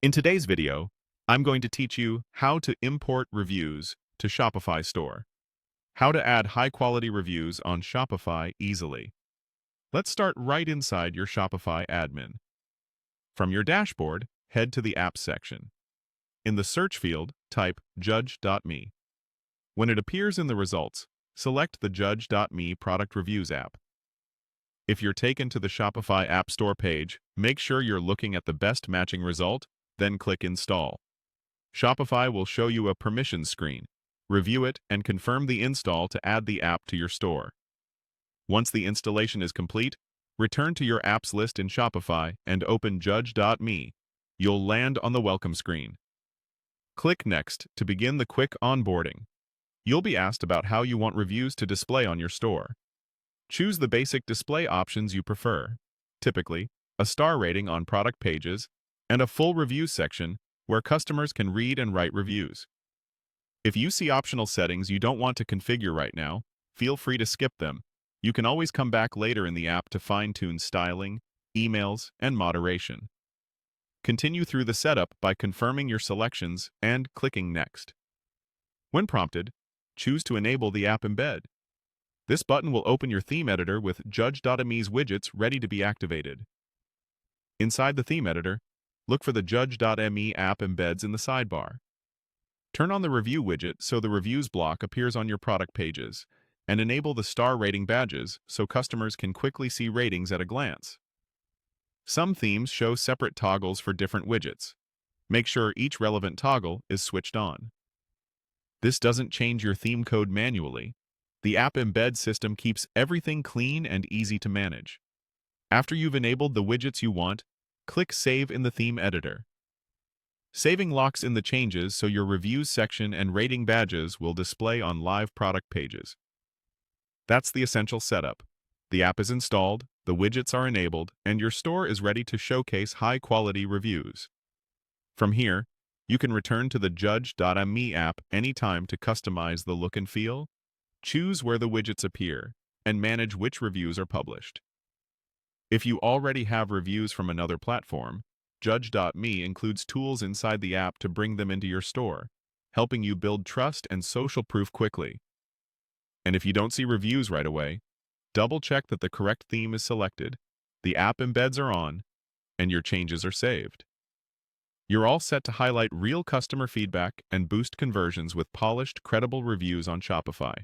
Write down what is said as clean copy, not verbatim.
In today's video, I'm going to teach you how to import reviews to Shopify store. How to add high-quality reviews on Shopify easily. Let's start right inside your Shopify admin. From your dashboard, head to the Apps section. In the search field, type judge.me. When it appears in the results, select the judge.me product reviews app. If you're taken to the Shopify App Store page, make sure you're looking at the best matching result, then click Install. Shopify will show you a permissions screen. Review it and confirm the install to add the app to your store. Once the installation is complete, return to your apps list in Shopify and open judge.me. You'll land on the welcome screen. Click Next to begin the quick onboarding. You'll be asked about how you want reviews to display on your store. Choose the basic display options you prefer, typically a star rating on product pages and a full review section where customers can read and write reviews. If you see optional settings you don't want to configure right now, feel free to skip them. You can always come back later in the app to fine-tune styling, emails, and moderation. Continue through the setup by confirming your selections and clicking Next. When prompted, choose to enable the app embed. This button will open your theme editor with Judge.me's widgets ready to be activated. Inside the theme editor, look for the Judge.me app embeds in the sidebar. Turn on the review widget so the reviews block appears on your product pages, and enable the star rating badges so customers can quickly see ratings at a glance. Some themes show separate toggles for different widgets. Make sure each relevant toggle is switched on. This doesn't change your theme code manually. The app embed system keeps everything clean and easy to manage. After you've enabled the widgets you want, click Save in the theme editor. Saving locks in the changes so your reviews section and rating badges will display on live product pages. That's the essential setup. The app is installed, the widgets are enabled, and your store is ready to showcase high-quality reviews. From here, you can return to the Judge.me app anytime to customize the look and feel, choose where the widgets appear, and manage which reviews are published. If you already have reviews from another platform, Judge.me includes tools inside the app to bring them into your store, helping you build trust and social proof quickly. And if you don't see reviews right away, double-check that the correct theme is selected, the app embeds are on, and your changes are saved. You're all set to highlight real customer feedback and boost conversions with polished, credible reviews on Shopify.